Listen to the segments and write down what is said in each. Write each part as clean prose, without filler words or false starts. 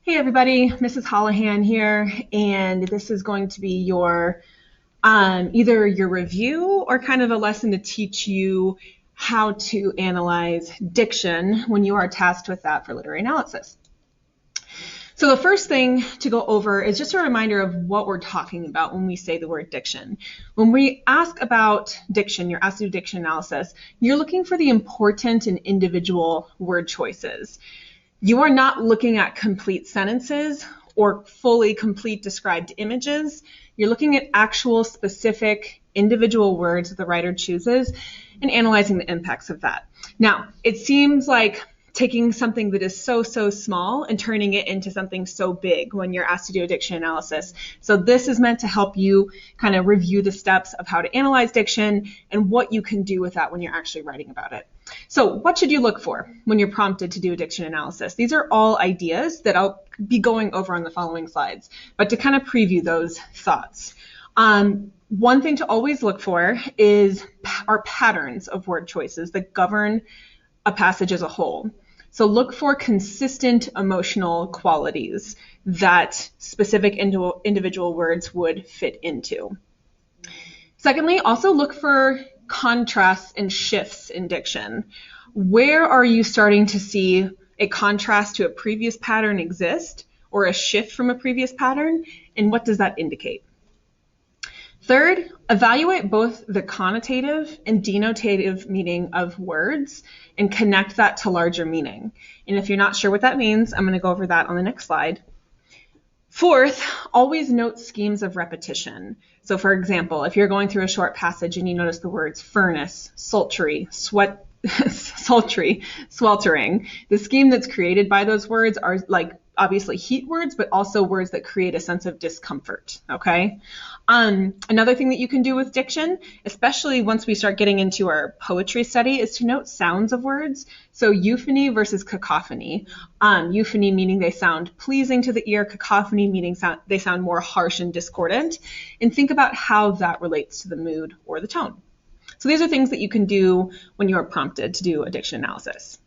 Hey everybody, Mrs. Holohan here, and this is going to be your either your review or kind of a lesson to teach you how to analyze diction when you are tasked with that for literary analysis. So the first thing to go over is just a reminder of what we're talking about when we say the word diction. When we ask about diction, you're asked to do diction analysis, you're looking for the important and individual word choices. You are not looking at complete sentences or fully complete described images. You're looking at actual specific individual words that the writer chooses and analyzing the impacts of that. Now, it seems like taking something that is so small and turning it into something so big when you're asked to do a diction analysis. So this is meant to help you kind of review the steps of how to analyze diction and what you can do with that when you're actually writing about it. So what should you look for when you're prompted to do a diction analysis? These are all ideas that I'll be going over on the following slides, but to kind of preview those thoughts. One thing to always look for are patterns of word choices that govern a passage as a whole. So look for consistent emotional qualities that specific individual words would fit into. Secondly, also look for contrasts and shifts in diction. Where are you starting to see a contrast to a previous pattern exist or a shift from a previous pattern, and what does that indicate? Third, evaluate both the connotative and denotative meaning of words and connect that to larger meaning. And if you're not sure what that means, I'm going to go over that on the next slide. Fourth, always note schemes of repetition. So for example, if you're going through a short passage and you notice the words furnace, sultry, sultry, sweltering, the scheme that's created by those words are like obviously heat words, but also words that create a sense of discomfort, okay? Another thing that you can do with diction, especially once we start getting into our poetry study, is to note sounds of words. So euphony versus cacophony. Euphony meaning they sound pleasing to the ear, cacophony meaning they sound more harsh and discordant, and think about how that relates to the mood or the tone. So these are things that you can do when you are prompted to do a diction analysis.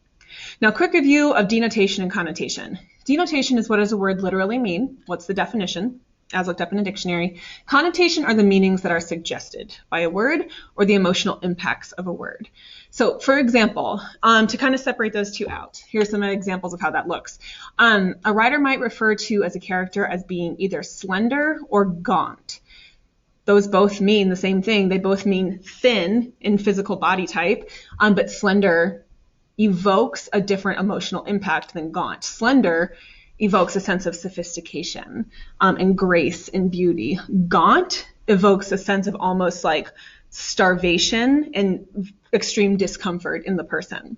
Now, quick review of denotation and connotation. Denotation is what does a word literally mean? What's the definition, as looked up in a dictionary? Connotation are the meanings that are suggested by a word or the emotional impacts of a word. So, for example, to kind of separate those two out, here's some examples of how that looks. A writer might refer to as a character as being either slender or gaunt. Those both mean the same thing. They both mean thin in physical body type, but slender evokes a different emotional impact than gaunt. Slender evokes a sense of sophistication and grace and beauty. Gaunt evokes a sense of almost like starvation and extreme discomfort in the person.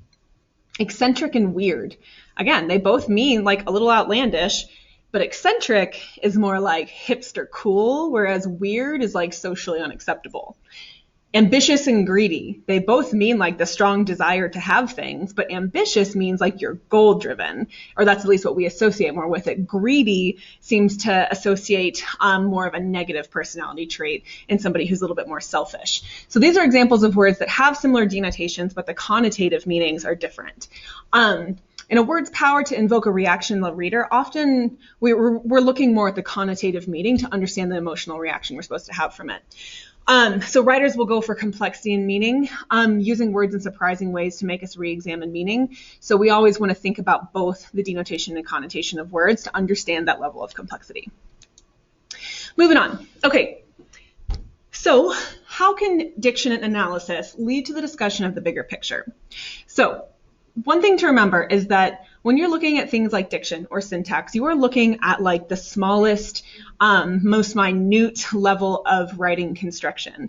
Eccentric and weird. Again, they both mean like a little outlandish, but eccentric is more like hipster cool, whereas weird is like socially unacceptable. Ambitious and greedy, they both mean like the strong desire to have things, but ambitious means like you're goal-driven, or that's at least what we associate more with it. Greedy seems to associate more of a negative personality trait in somebody who's a little bit more selfish. So these are examples of words that have similar denotations, but the connotative meanings are different. In a word's power to invoke a reaction in the reader, often we're looking more at the connotative meaning to understand the emotional reaction we're supposed to have from it. So writers will go for complexity and meaning, using words in surprising ways to make us re-examine meaning. So we always want to think about both the denotation and connotation of words to understand that level of complexity. Moving on. Okay. So how can diction analysis lead to the discussion of the bigger picture? So one thing to remember is that when you're looking at things like diction or syntax, you are looking at like the smallest, most minute level of writing construction.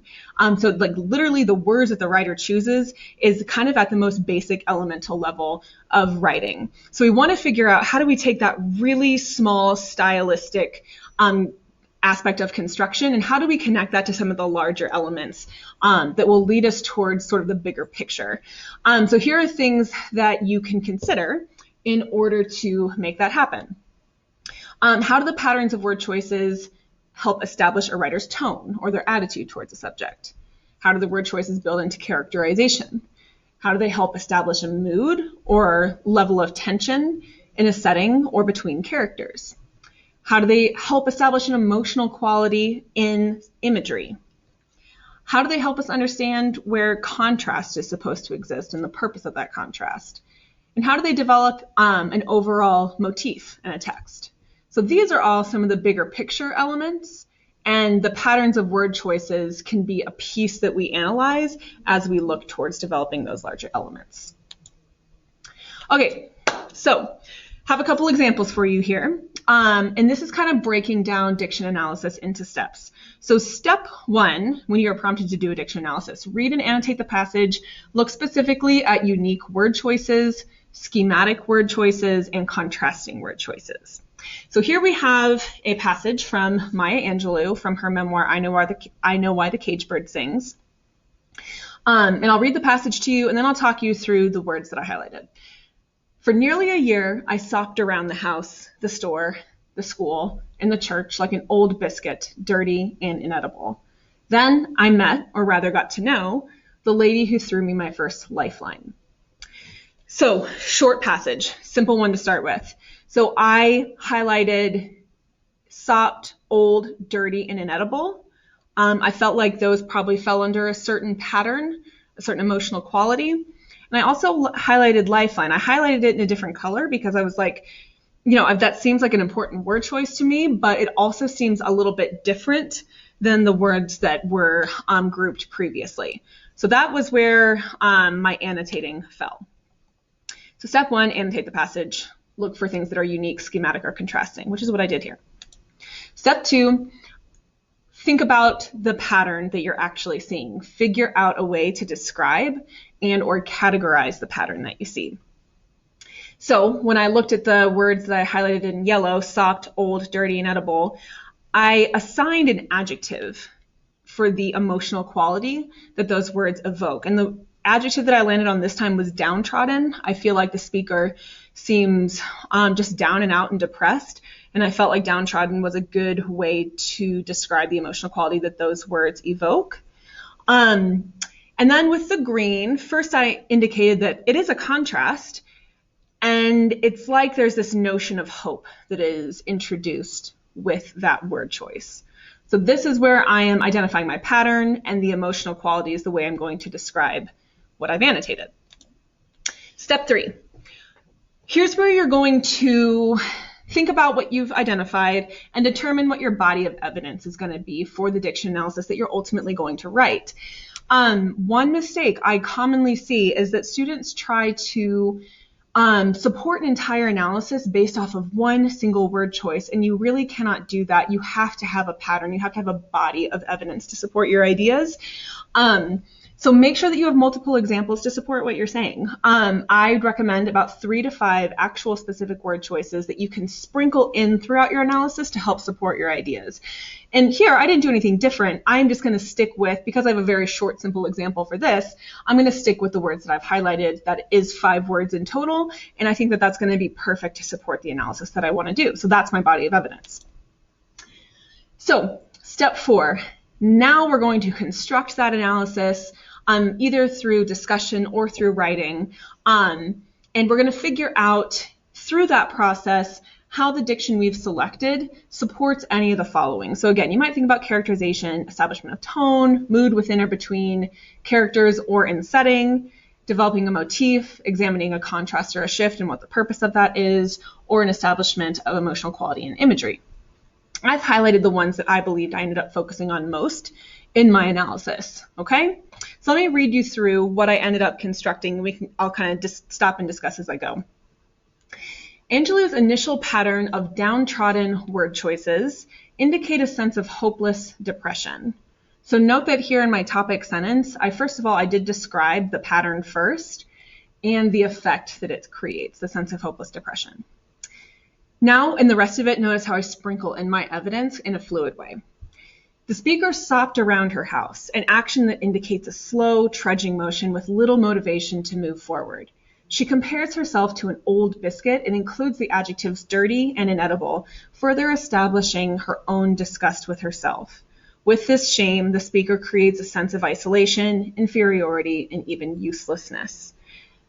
So like literally the words that the writer chooses is kind of at the most basic elemental level of writing. So we want to figure out how do we take that really small stylistic aspect of construction and how do we connect that to some of the larger elements that will lead us towards sort of the bigger picture. So here are things that you can consider in order to make that happen. How do the patterns of word choices help establish a writer's tone or their attitude towards a subject? How do the word choices build into characterization? How do they help establish a mood or level of tension in a setting or between characters? How do they help establish an emotional quality in imagery? How do they help us understand where contrast is supposed to exist and the purpose of that contrast? And how do they develop an overall motif in a text? So these are all some of the bigger picture elements, and the patterns of word choices can be a piece that we analyze as we look towards developing those larger elements. Okay, so have a couple examples for you here. And this is kind of breaking down diction analysis into steps. So step 1, when you're prompted to do a diction analysis, read and annotate the passage, look specifically at unique word choices, schematic word choices, and contrasting word choices. So here we have a passage from Maya Angelou from her memoir, I Know Why the Caged Bird Sings. And I'll read the passage to you, and then I'll talk you through the words that I highlighted. For nearly a year, I sopped around the house, the store, the school, and the church like an old biscuit, dirty and inedible. Then I met, or rather got to know, the lady who threw me my first lifeline. So, short passage, simple one to start with. So I highlighted sopped, old, dirty, and inedible. I felt like those probably fell under a certain pattern, a certain emotional quality. And I also highlighted lifeline. I highlighted it in a different color because I was like, that seems like an important word choice to me, but it also seems a little bit different than the words that were grouped previously. So that was where my annotating fell. So step 1, annotate the passage. Look for things that are unique, schematic, or contrasting, which is what I did here. Step 2, think about the pattern that you're actually seeing. Figure out a way to describe and or categorize the pattern that you see. So when I looked at the words that I highlighted in yellow, sopped, old, dirty, and edible, I assigned an adjective for the emotional quality that those words evoke. And the adjective that I landed on this time was downtrodden. I feel like the speaker seems just down and out and depressed. And I felt like downtrodden was a good way to describe the emotional quality that those words evoke. And then with the green, first I indicated that it is a contrast. And it's like there's this notion of hope that is introduced with that word choice. So this is where I am identifying my pattern, and the emotional quality is the way I'm going to describe what I've annotated. Step 3. Here's where you're going to think about what you've identified and determine what your body of evidence is going to be for the diction analysis that you're ultimately going to write. One mistake I commonly see is that students try to support an entire analysis based off of one single word choice, and you really cannot do that. You have to have a pattern. You have to have a body of evidence to support your ideas. So make sure that you have multiple examples to support what you're saying. I'd recommend about 3 to 5 actual specific word choices that you can sprinkle in throughout your analysis to help support your ideas. And here, I didn't do anything different. I'm just going to stick with, because I have a very short, simple example for this, I'm going to stick with the words that I've highlighted. That is 5 words in total, and I think that that's going to be perfect to support the analysis that I want to do. So that's my body of evidence. So step 4, now we're going to construct that analysis either through discussion or through writing, and we're going to figure out through that process how the diction we've selected supports any of the following. So again, you might think about characterization, establishment of tone, mood within or between characters or in setting, developing a motif, examining a contrast or a shift and what the purpose of that is, or an establishment of emotional quality and imagery. I've highlighted the ones that I believed I ended up focusing on most in my analysis, okay? So let me read you through what I ended up constructing. I'll kind of just stop and discuss as I go. Angelou's initial pattern of downtrodden word choices indicate a sense of hopeless depression. So note that here in my topic sentence, first of all, I did describe the pattern first and the effect that it creates, the sense of hopeless depression. Now, in the rest of it, notice how I sprinkle in my evidence in a fluid way. The speaker sopped around her house, an action that indicates a slow, trudging motion with little motivation to move forward. She compares herself to an old biscuit and includes the adjectives dirty and inedible, further establishing her own disgust with herself. With this shame, the speaker creates a sense of isolation, inferiority, and even uselessness.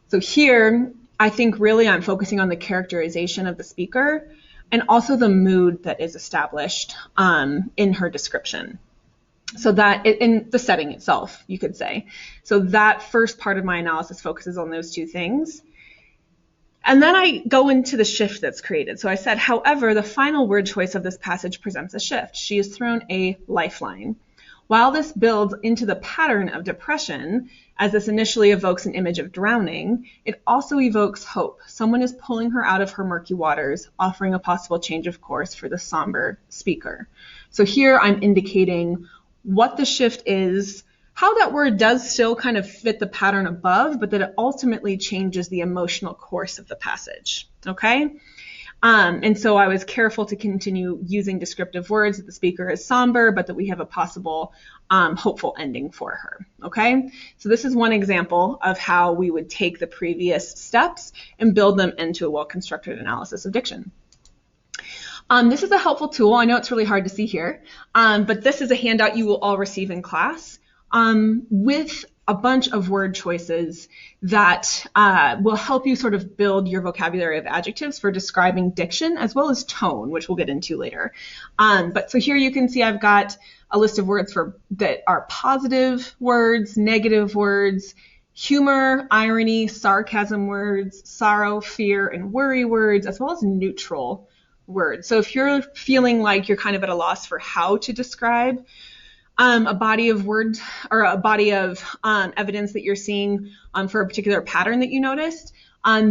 So here, I think really I'm focusing on the characterization of the speaker and also the mood that is established in her description. So that in the setting itself, you could say. So that first part of my analysis focuses on those two things. And then I go into the shift that's created. So I said, however, the final word choice of this passage presents a shift. She is thrown a lifeline. While this builds into the pattern of depression, as this initially evokes an image of drowning, it also evokes hope. Someone is pulling her out of her murky waters, offering a possible change of course for the somber speaker. So here I'm indicating what the shift is, how that word does still kind of fit the pattern above, but that it ultimately changes the emotional course of the passage, okay? And so I was careful to continue using descriptive words that the speaker is somber, but that we have a possible hopeful ending for her, okay? So this is one example of how we would take the previous steps and build them into a well-constructed analysis of diction. This is a helpful tool. I know it's really hard to see here, but this is a handout you will all receive in class with a bunch of word choices that will help you sort of build your vocabulary of adjectives for describing diction as well as tone, which we'll get into later. But so here you can see I've got a list of words that are positive words, negative words, humor, irony, sarcasm words, sorrow, fear, and worry words, as well as neutral words. So if you're feeling like you're kind of at a loss for how to describe a body of words or a body of evidence that you're seeing for a particular pattern that you noticed,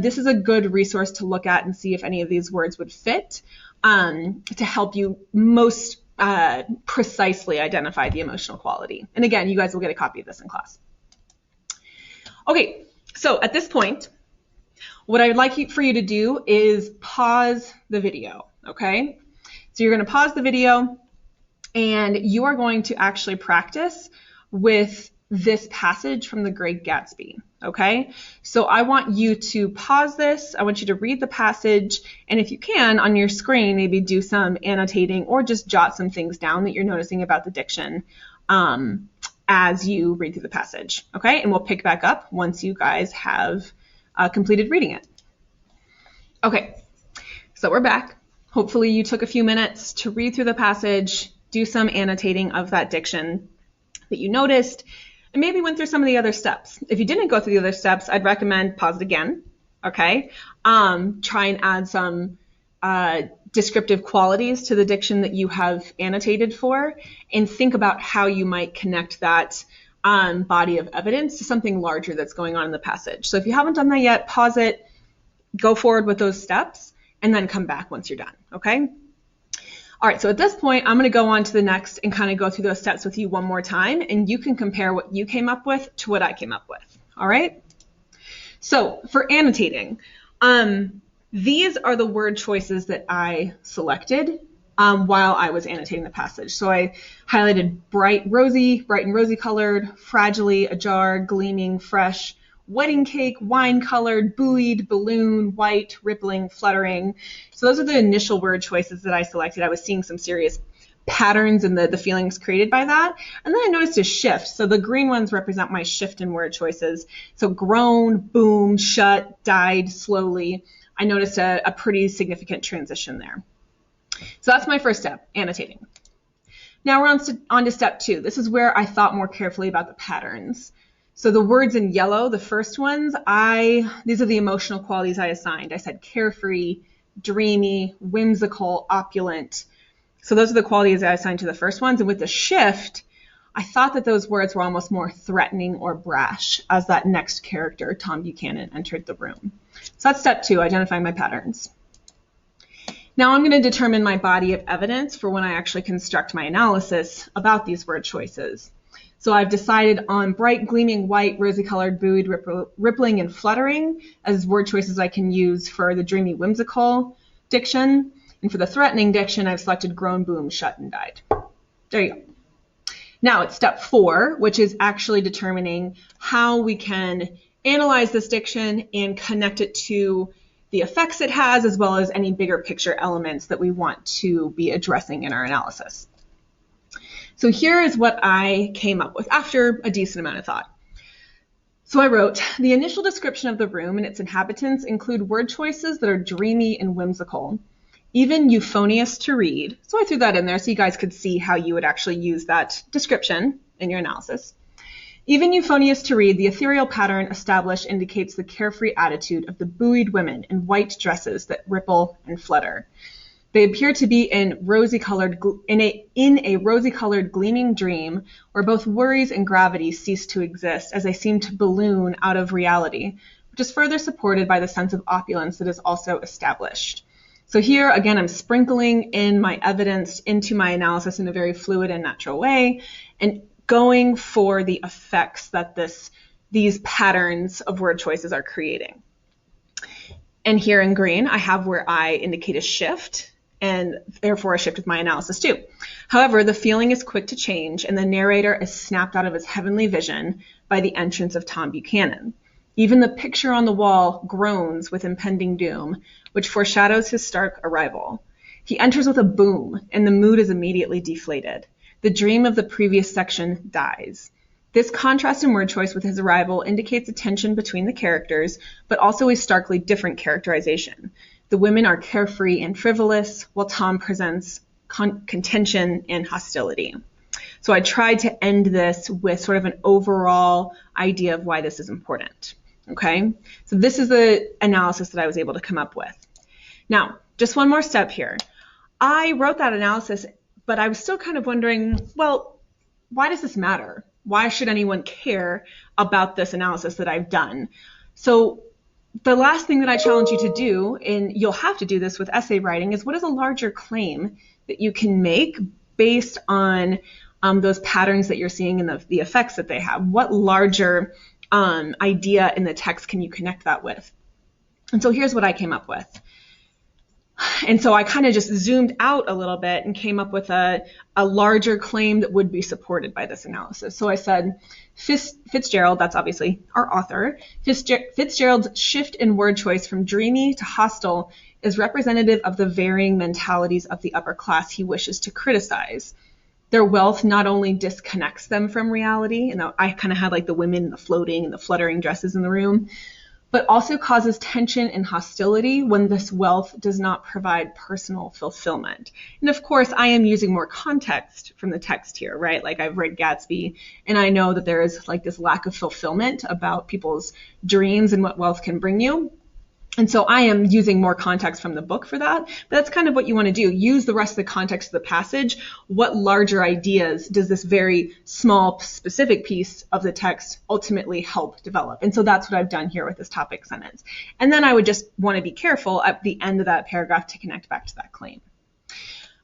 this is a good resource to look at and see if any of these words would fit to help you most precisely identify the emotional quality. And again, you guys will get a copy of this in class. Okay, so at this point, what I'd like for you to do is pause the video, okay? So you're going to pause the video and you are going to actually practice with this passage from The Great Gatsby, okay? So I want you to pause this. I want you to read the passage, and if you can, on your screen, maybe do some annotating or just jot some things down that you're noticing about the diction as you read through the passage, okay? And we'll pick back up once you guys have completed reading it. Okay, so we're back. Hopefully you took a few minutes to read through the passage, do some annotating of that diction that you noticed, and maybe went through some of the other steps. If you didn't go through the other steps, I'd recommend pause it again, okay? Try and add some descriptive qualities to the diction that you have annotated for, and think about how you might connect that body of evidence to something larger that's going on in the passage. So if you haven't done that yet, pause it, go forward with those steps, and then come back once you're done, okay? All right, so at this point, I'm going to go on to the next and kind of go through those steps with you one more time, and you can compare what you came up with to what I came up with, all right? So for annotating, these are the word choices that I selected while I was annotating the passage. So I highlighted bright and rosy colored, fragilely, ajar, gleaming, fresh, wedding cake, wine colored, buoyed, balloon, white, rippling, fluttering. So those are the initial word choices that I selected. I was seeing some serious patterns in the feelings created by that. And then I noticed a shift. So the green ones represent my shift in word choices. So groan, boom, shut, died, slowly. I noticed a pretty significant transition there. So that's my first step, annotating. Now we're on to step 2. This is where I thought more carefully about the patterns. So the words in yellow, the first ones, these are the emotional qualities I assigned. I said carefree, dreamy, whimsical, opulent. So those are the qualities I assigned to the first ones. And with the shift, I thought that those words were almost more threatening or brash as that next character, Tom Buchanan, entered the room. So that's step 2, identifying my patterns. Now I'm going to determine my body of evidence for when I actually construct my analysis about these word choices. So I've decided on bright, gleaming, white, rosy-colored, buoyed, rippling, and fluttering as word choices I can use for the dreamy, whimsical diction. And for the threatening diction, I've selected groan, boom, shut, and died. There you go. Now it's step 4, which is actually determining how we can analyze this diction and connect it to the effects it has, as well as any bigger picture elements that we want to be addressing in our analysis. So here is what I came up with after a decent amount of thought. So I wrote, the initial description of the room and its inhabitants include word choices that are dreamy and whimsical, even euphonious to read. So I threw that in there so you guys could see how you would actually use that description in your analysis. Even euphonious to read, the ethereal pattern established indicates the carefree attitude of the buoyed women in white dresses that ripple and flutter. They appear to be in a rosy-colored gleaming dream where both worries and gravity cease to exist as they seem to balloon out of reality, which is further supported by the sense of opulence that is also established. So here, again, I'm sprinkling in my evidence into my analysis in a very fluid and natural way and going for the effects that these patterns of word choices are creating. And here in green, I have where I indicate a shift, and therefore a shift with my analysis too. However, the feeling is quick to change, and the narrator is snapped out of his heavenly vision by the entrance of Tom Buchanan. Even the picture on the wall groans with impending doom, which foreshadows his stark arrival. He enters with a boom, and the mood is immediately deflated. The dream of the previous section dies. This contrast in word choice with his arrival indicates a tension between the characters, but also a starkly different characterization. The women are carefree and frivolous, while Tom presents contention and hostility. So I tried to end this with sort of an overall idea of why this is important. Okay, so this is the analysis that I was able to come up with. Now, just one more step here. I wrote that analysis, but I was still kind of wondering, well, why does this matter? Why should anyone care about this analysis that I've done? So the last thing that I challenge you to do, and you'll have to do this with essay writing, is what is a larger claim that you can make based on those patterns that you're seeing and the effects that they have? What larger idea in the text can you connect that with? And so here's what I came up with. And so I kind of just zoomed out a little bit and came up with a larger claim that would be supported by this analysis. So I said, Fitzgerald, that's obviously our author, Fitzgerald's shift in word choice from dreamy to hostile is representative of the varying mentalities of the upper class he wishes to criticize. Their wealth not only disconnects them from reality, and I kind of had like the women, the floating and the fluttering dresses in the room, but also causes tension and hostility when this wealth does not provide personal fulfillment. And of course, I am using more context from the text here, right? Like I've read Gatsby, and I know that there is like this lack of fulfillment about people's dreams and what wealth can bring you. And so I am using more context from the book for that, but that's kind of what you want to do. Use the rest of the context of the passage. What larger ideas does this very small, specific piece of the text ultimately help develop? And so that's what I've done here with this topic sentence. And then I would just want to be careful at the end of that paragraph to connect back to that claim.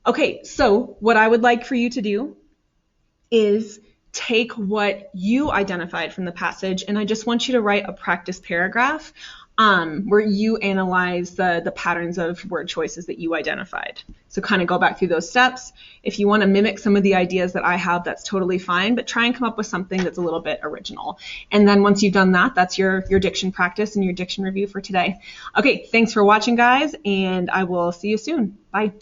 Okay, so what I would like for you to do is take what you identified from the passage, and I just want you to write a practice paragraph where you analyze the patterns of word choices that you identified. So kind of go back through those steps. If you want to mimic some of the ideas that I have, that's totally fine, but try and come up with something that's a little bit original. And then once you've done that, that's your diction practice and your diction review for today. Okay, thanks for watching, guys, and I will see you soon. Bye.